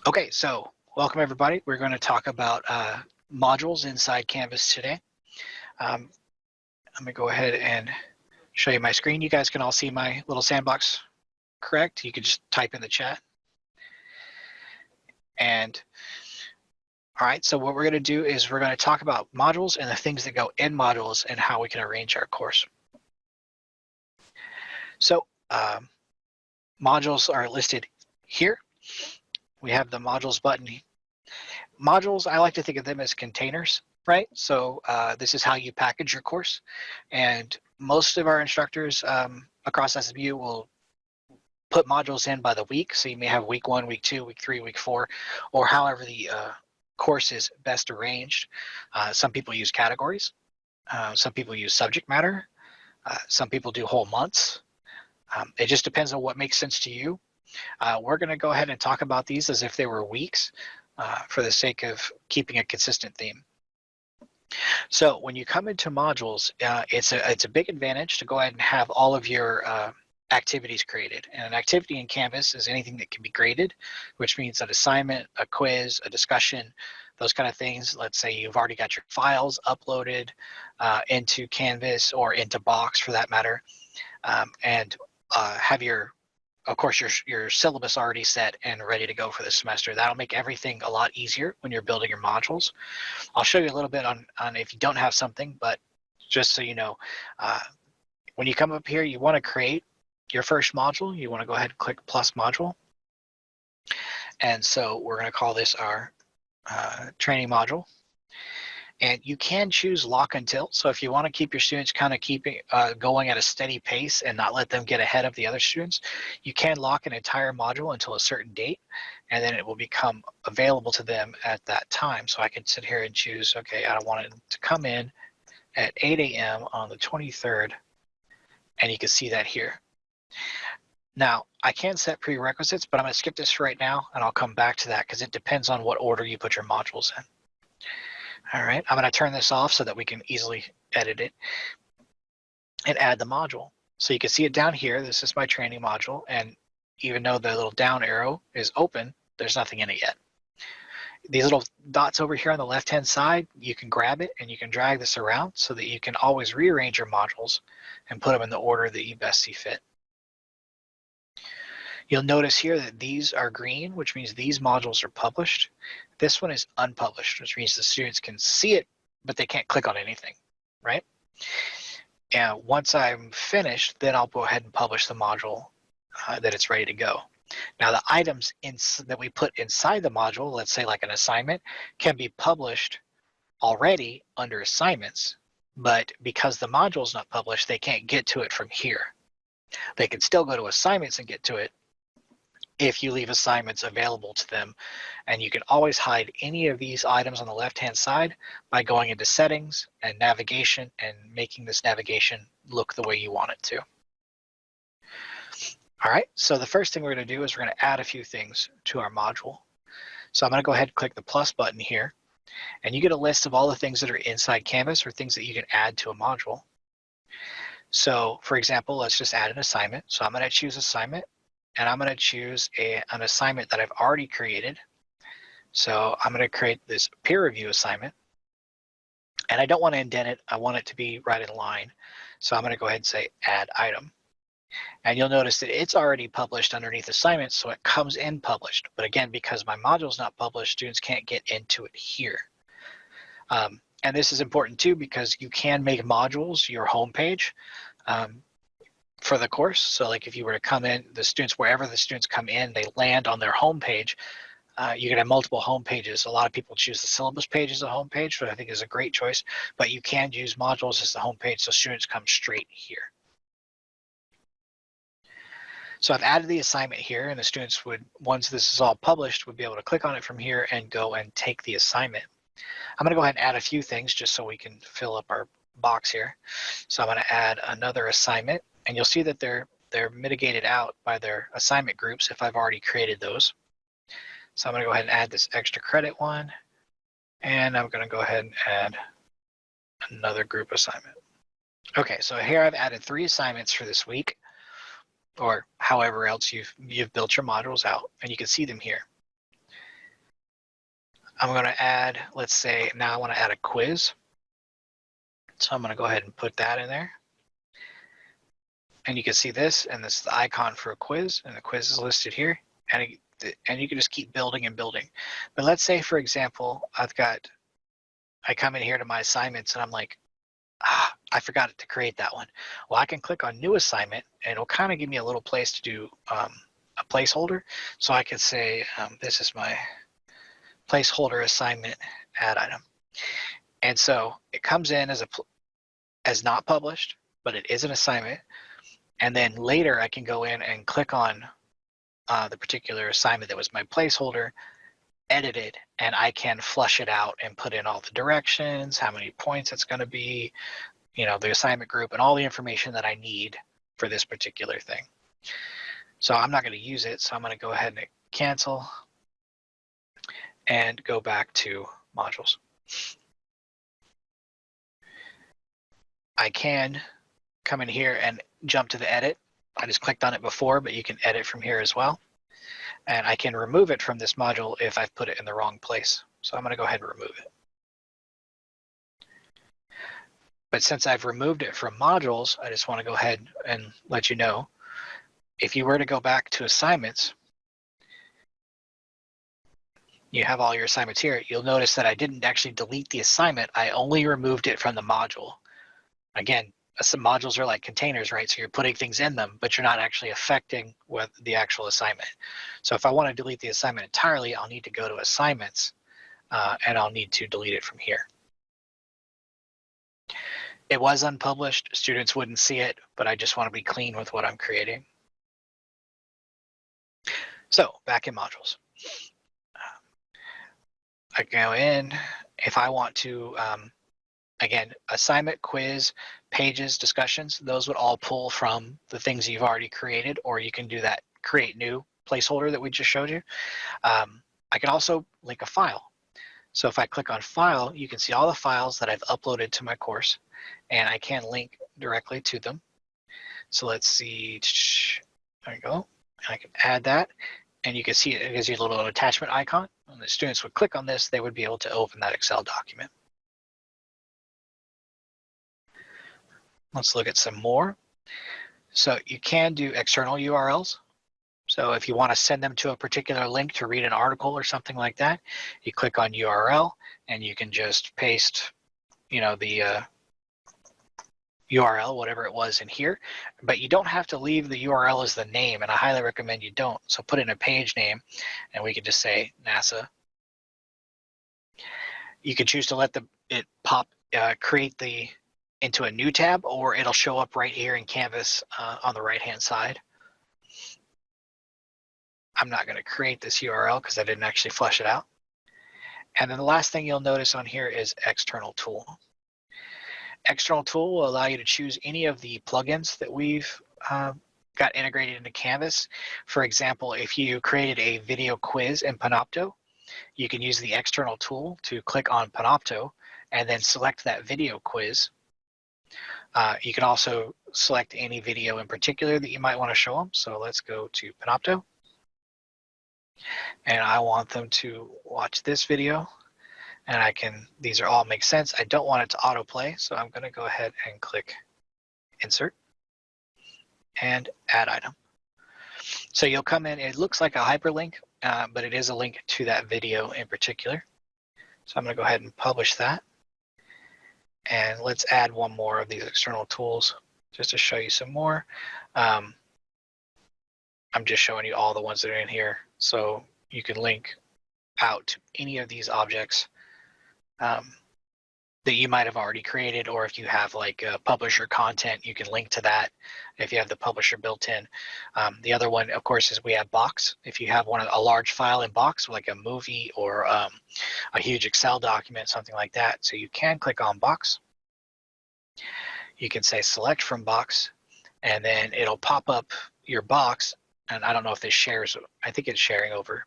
Okay, so welcome everybody. We're going to talk about modules inside Canvas today. Um, I'm going to go ahead and show you my screen. You guys can all see my little sandbox, correct? You can just type in the chat. And all right, so what we're going to do is we're going to talk about modules and the things that go in modules and how we can arrange our course. So modules are listed here. We have the modules button. Modules, I like to think of them as containers, right? So this is how you package your course. And most of our instructors across SMU will put modules in by the week. So you may have week 1, week 2, week 3, week 4, or however the course is best arranged. Some people use categories. Some people use subject matter. Some people do whole months. It just depends on what makes sense to you. We're going to go ahead and talk about these as if they were weeks for the sake of keeping a consistent theme. So when you come into modules, it's a big advantage to go ahead and have all of your activities created. And an activity in Canvas is anything that can be graded, which means an assignment, a quiz, a discussion, those kind of things. Let's say you've already got your files uploaded into Canvas or into Box for that matter, and have your of course, your syllabus already set and ready to go for the semester. That'll make everything a lot easier when you're building your modules. I'll show you a little bit on if you don't have something, but just so you know, when you come up here, you want to create your first module. You want to go ahead and click plus module. And so we're going to call this our training module. And you can choose lock until. So if you want to keep your students kind of going at a steady pace and not let them get ahead of the other students, you can lock an entire module until a certain date, and then it will become available to them at that time. So I can sit here and choose, okay, I want it to come in at 8 a.m. on the 23rd, and you can see that here. Now, I can set prerequisites, but I'm going to skip this right now, and I'll come back to that because it depends on what order you put your modules in. All right, I'm going to turn this off so that we can easily edit it and add the module. So you can see it down here. This is my training module. And even though the little down arrow is open, there's nothing in it yet. These little dots over here on the left-hand side, you can grab it and you can drag this around so that you can always rearrange your modules and put them in the order that you best see fit. You'll notice here that these are green, which means these modules are published. This one is unpublished, which means the students can see it, but they can't click on anything, right? And once I'm finished, then I'll go ahead and publish the module that it's ready to go. Now the items that we put inside the module, let's say like an assignment, can be published already under assignments, but because the module is not published, they can't get to it from here. They can still go to assignments and get to it if you leave assignments available to them. And you can always hide any of these items on the left-hand side by going into settings and navigation and making this navigation look the way you want it to. All right, so the first thing we're going to do is we're going to add a few things to our module. So I'm going to go ahead and click the plus button here, and you get a list of all the things that are inside Canvas or things that you can add to a module. So for example, let's just add an assignment. So I'm going to choose assignment, and I'm going to choose an assignment that I've already created. So I'm going to create this peer review assignment, and I don't want to indent it. I want it to be right in line. So I'm going to go ahead and say add item. And you'll notice that it's already published underneath assignments, so it comes in published. But again, because my module is not published, students can't get into it here. And this is important too, because you can make modules your homepage for the course. So like if you were to come in, the students, wherever the students come in, they land on their homepage. You can have multiple home pages. A lot of people choose the syllabus page as a home page, which I think is a great choice, but you can use modules as the home page so students come straight here. So I've added the assignment here, and the students would, once this is all published, would be able to click on it from here and go and take the assignment. I'm going to go ahead and add a few things just so we can fill up our box here. So I'm going to add another assignment, and you'll see that they're mitigated out by their assignment groups if I've already created those. So I'm going to go ahead and add this extra credit one, and I'm going to go ahead and add another group assignment. Okay, so here I've added 3 assignments for this week, or however else you've built your modules out, and you can see them here. I'm going to add, let's say now I want to add a quiz. So I'm going to go ahead and put that in there. And you can see this, and this is the icon for a quiz, and the quiz is listed here. And you can just keep building and building. But let's say, for example, I come in here to my assignments and I'm like, I forgot to create that one. Well, I can click on new assignment and it'll kind of give me a little place to do a placeholder. So I could say, this is my placeholder assignment add item. And so it comes in as not published, but it is an assignment. And then later I can go in and click on the particular assignment that was my placeholder, edit it, and I can flush it out and put in all the directions, how many points it's going to be, the assignment group, and all the information that I need for this particular thing. So I'm not going to use it, so I'm going to go ahead and cancel and go back to modules. I can come in here and jump to the edit. I just clicked on it before, but you can edit from here as well. And I can remove it from this module if I've put it in the wrong place. So I'm going to go ahead and remove it. But since I've removed it from modules, I just want to go ahead and let you know, if you were to go back to assignments, you have all your assignments here. You'll notice that I didn't actually delete the assignment. I only removed it from the module. Again, some modules are like containers, right? So you're putting things in them, but you're not actually affecting with the actual assignment. So if I want to delete the assignment entirely, I'll need to go to assignments and I'll need to delete it from here. It was unpublished. Students wouldn't see it, but I just want to be clean with what I'm creating. So back in modules. I go in. If I want to, again, assignment, quiz, pages, discussions, those would all pull from the things you've already created, or you can do that create new placeholder that we just showed you. I can also link a file. So if I click on file, you can see all the files that I've uploaded to my course, and I can link directly to them. So let's see, there we go. And I can add that, and you can see it gives you a little attachment icon. When the students would click on this, they would be able to open that Excel document. Let's look at some more. So you can do external URLs. So if you want to send them to a particular link to read an article or something like that, you click on URL and you can just paste, the URL, whatever it was in here, but you don't have to leave the URL as the name, and I highly recommend you don't. So put in a page name and we can just say NASA. You can choose to let it pop, create into a new tab, or it'll show up right here in Canvas on the right-hand side. I'm not going to create this URL because I didn't actually flesh it out. And then the last thing you'll notice on here is external tool. External tool will allow you to choose any of the plugins that we've got integrated into Canvas. For example, if you created a video quiz in Panopto, you can use the external tool to click on Panopto and then select that video quiz. You can also select any video in particular that you might want to show them. So let's go to Panopto. And I want them to watch this video. And these are all make sense. I don't want it to autoplay, so I'm going to go ahead and click Insert and Add Item. So you'll come in, it looks like a hyperlink, but it is a link to that video in particular. So I'm going to go ahead and publish that. And let's add one more of these external tools just to show you some more. I'm just showing you all the ones that are in here. So you can link out to any of these objects that you might have already created, or if you have like publisher content, you can link to that if you have the publisher built in. The other one, of course, is we have Box. If you have a large file in Box, like a movie or a huge Excel document, something like that, so you can click on Box. You can say select from Box, and then it'll pop up your box. And I don't know if this shares, I think it's sharing over.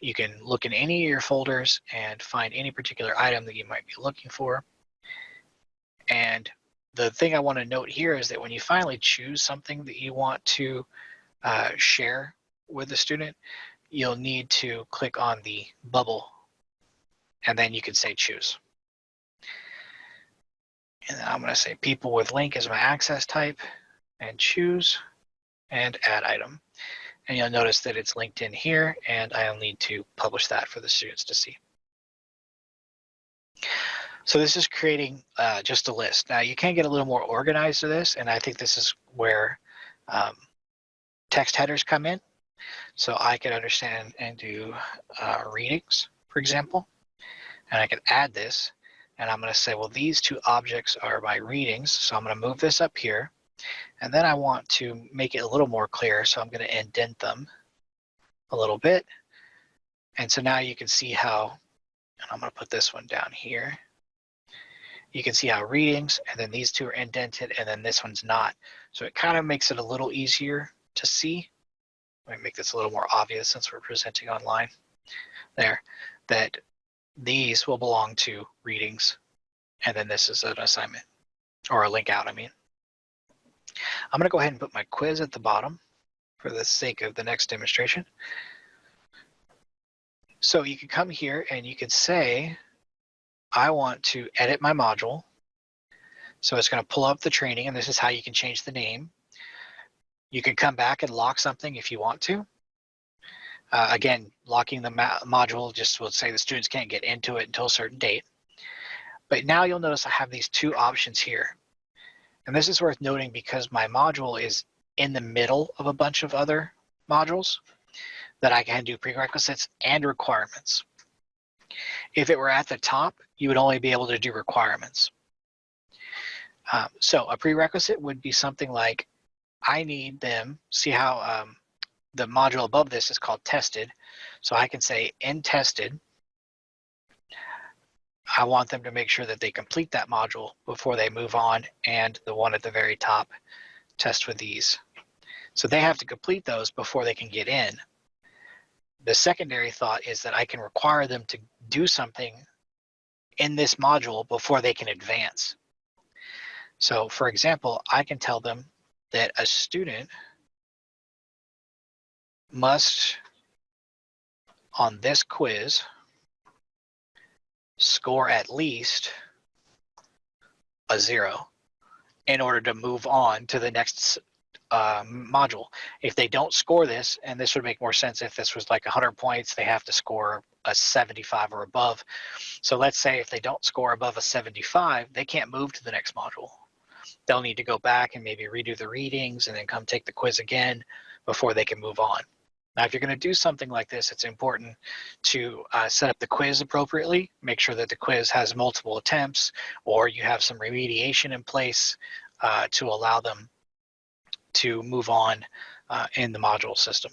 You can look in any of your folders and find any particular item that you might be looking for. And the thing I want to note here is that when you finally choose something that you want to share with the student, you'll need to click on the bubble and then you can say choose. And then I'm going to say people with link is my access type, and choose, and add item. And you'll notice that it's linked in here, and I'll need to publish that for the students to see. So this is creating just a list. Now you can get a little more organized to this, and I think this is where text headers come in. So I could understand and do readings, for example, and I could add this, and I'm going to say, well, these two objects are my readings, so I'm going to move this up here, and then I want to make it a little more clear, so I'm going to indent them a little bit. And so now you can see how, and I'm going to put this one down here. You can see how readings, and then these two are indented, and then this one's not. So it kind of makes it a little easier to see. Let me make this a little more obvious since we're presenting online. There, that these will belong to readings, and then this is an assignment, or a link out, I mean. I'm going to go ahead and put my quiz at the bottom for the sake of the next demonstration. So you can come here and you can say, I want to edit my module. So it's going to pull up the training, and this is how you can change the name. You can come back and lock something if you want to. Again, locking the module just will say the students can't get into it until a certain date. But now you'll notice I have these two options here. And this is worth noting because my module is in the middle of a bunch of other modules that I can do prerequisites and requirements. If it were at the top, you would only be able to do requirements. So a prerequisite would be something like, I need them, see how the module above this is called tested. So I can say in tested, I want them to make sure that they complete that module before they move on, and the one at the very top, test with these. So they have to complete those before they can get in. The secondary thought is that I can require them to do something in this module before they can advance. So for example, I can tell them that a student must, on this quiz, score at least a 0 in order to move on to the next module. If they don't score this, and this would make more sense if this was like 100 points, they have to score a 75 or above. So let's say if they don't score above a 75, they can't move to the next module. They'll need to go back and maybe redo the readings and then come take the quiz again before they can move on. Now, if you're going to do something like this, it's important to set up the quiz appropriately, make sure that the quiz has multiple attempts, or you have some remediation in place to allow them to move on in the module system.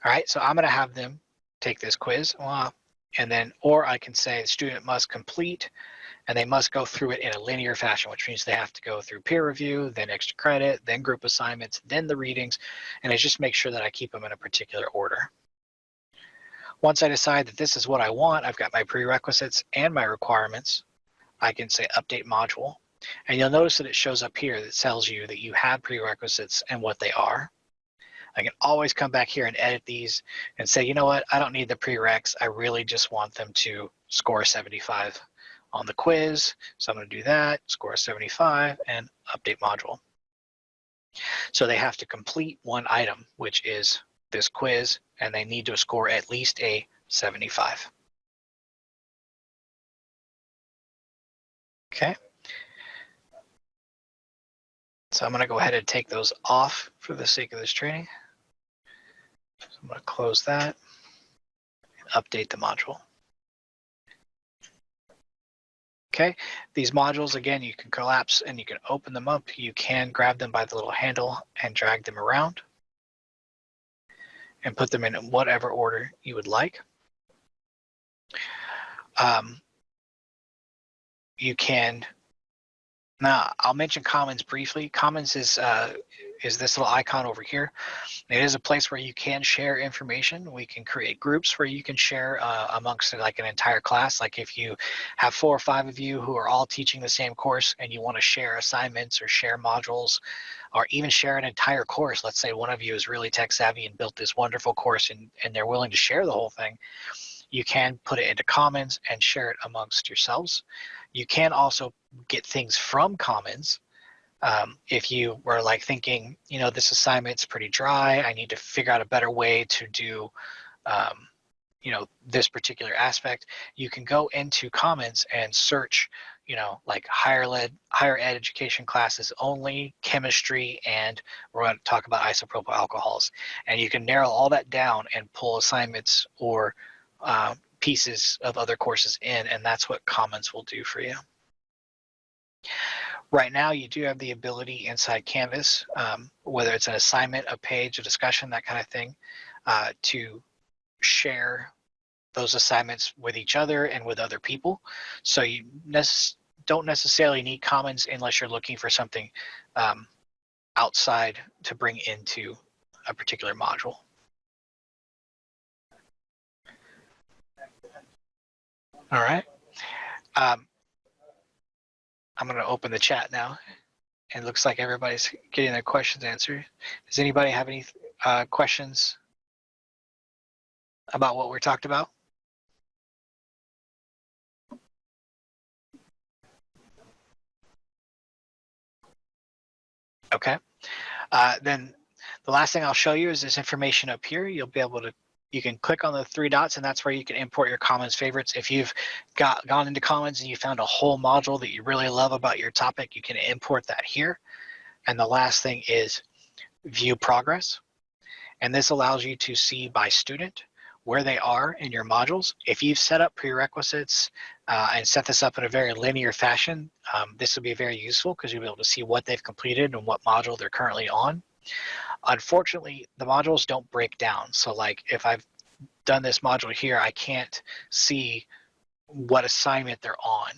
All right, so I'm going to have them take this quiz, and then, or I can say the student must complete, and they must go through it in a linear fashion, which means they have to go through peer review, then extra credit, then group assignments, then the readings, and I just make sure that I keep them in a particular order. Once I decide that this is what I want, I've got my prerequisites and my requirements, I can say update module, and you'll notice that it shows up here that tells you that you have prerequisites and what they are. I can always come back here and edit these and say, you know what, I don't need the prereqs, I really just want them to score 75 on the quiz. So I'm going to do that, score 75, and update module. So they have to complete one item, which is this quiz, and they need to score at least a 75. Okay. So I'm going to go ahead and take those off for the sake of this training. So I'm going to close that and update the module. Okay, these modules, again, you can collapse and you can open them up. You can grab them by the little handle and drag them around and put them in whatever order you would like. You can, now I'll mention Commons briefly. Commons is this little icon over here. It is a place where you can share information. We can create groups where you can share amongst like an entire class. Like if you have 4 or 5 of you who are all teaching the same course and you want to share assignments or share modules or even share an entire course. Let's say one of you is really tech savvy and built this wonderful course and they're willing to share the whole thing. you can put it into Commons and share it amongst yourselves. You can also get things from Commons. If you were like thinking, this assignment's pretty dry, I need to figure out a better way to do, this particular aspect, you can go into Commons and search, like higher ed education classes only, chemistry, and we're going to talk about isopropyl alcohols. And you can narrow all that down and pull assignments or pieces of other courses in, and that's what Commons will do for you. Right now, you do have the ability inside Canvas, whether it's an assignment, a page, a discussion, that kind of thing, to share those assignments with each other and with other people. So you don't necessarily need Commons unless you're looking for something outside to bring into a particular module. All right. I'm going to open the chat now. And it looks like everybody's getting their questions answered. Does anybody have any questions about what we're talked about? Okay. Then the last thing I'll show you is this information up here. You'll be able to, you can click on the three dots, and that's where you can import your Commons favorites. If you've gone into Commons and you found a whole module that you really love about your topic, you can import that here. And the last thing is view progress. And this allows you to see by student where they are in your modules. If you've set up prerequisites and set this up in a very linear fashion, this will be very useful because you'll be able to see what they've completed and what module they're currently on. Unfortunately, the modules don't break down. So like if I've done this module here, I can't see what assignment they're on,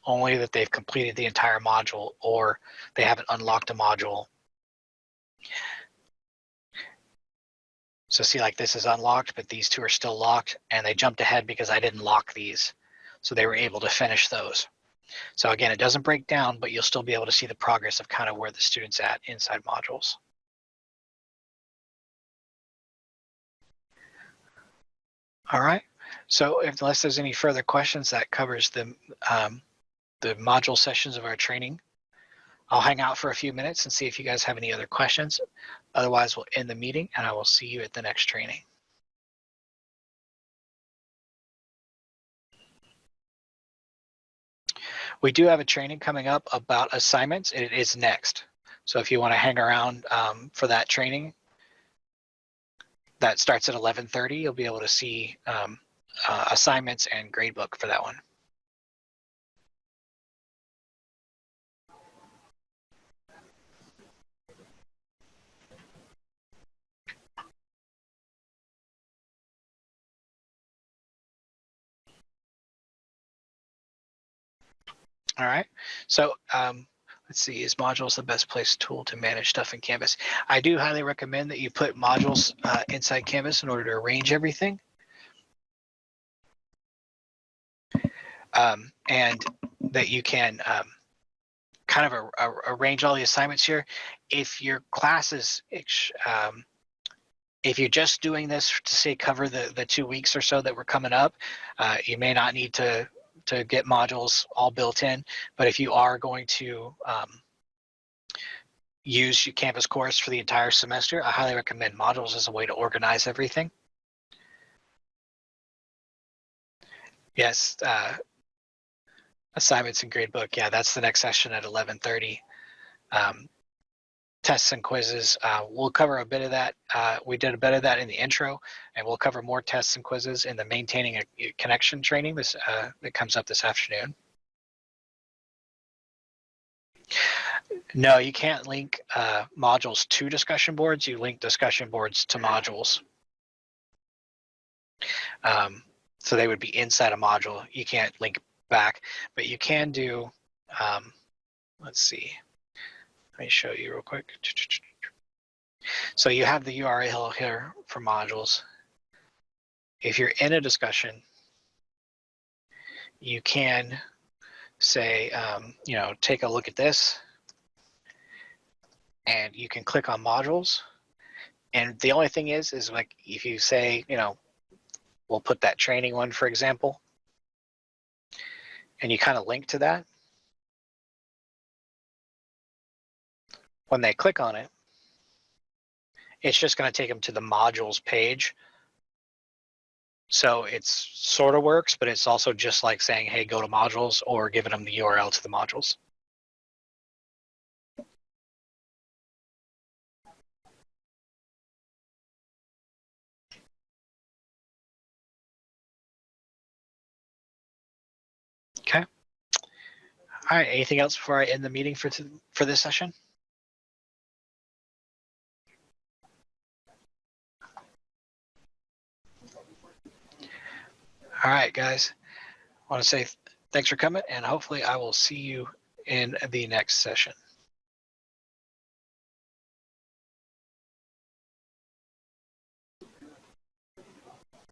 only that they've completed the entire module or they haven't unlocked a module. So see, like this is unlocked, but these two are still locked, and they jumped ahead because I didn't lock these. So they were able to finish those. So again, it doesn't break down, but you'll still be able to see the progress of kind of where the student's at inside modules. All right, so unless there's any further questions, that covers the module sessions of our training. I'll hang out for a few minutes and see if you guys have any other questions. Otherwise, we'll end the meeting, and I will see you at the next training. We do have a training coming up about assignments. It is next. So if you want to hang around for that training, that starts at 11:30. You'll be able to see assignments and gradebook for that one. All right. So let's see, is modules the best place tool to manage stuff in Canvas? I do highly recommend that you put modules inside Canvas in order to arrange everything. And that you can kind of arrange all the assignments here. If your class is, if you're just doing this to say cover the 2 weeks or so that we're coming up, you may not need to get modules all built in. But if you are going to use your Canvas course for the entire semester, I highly recommend modules as a way to organize everything. Yes, assignments and gradebook. Yeah, that's the next session at 11:30. Tests and quizzes. We'll cover a bit of that. We did a bit of that in the intro, and we'll cover more tests and quizzes in the maintaining a connection training that comes up this afternoon. No, you can't link modules to discussion boards. You link discussion boards to modules. So they would be inside a module. You can't link back, but you can do, let's see. Let me show you real quick. So you have the URL here for modules. If you're in a discussion, you can say, take a look at this, and you can click on modules. And the only thing is like if you say, we'll put that training one, for example, and you kind of link to that. When they click on it, it's just going to take them to the modules page. So it's sort of works, but it's also just like saying, hey, go to modules, or giving them the URL to the modules. Okay. All right. Anything else before I end the meeting for this session? All right, guys. I want to say thanks for coming, and hopefully I will see you in the next session.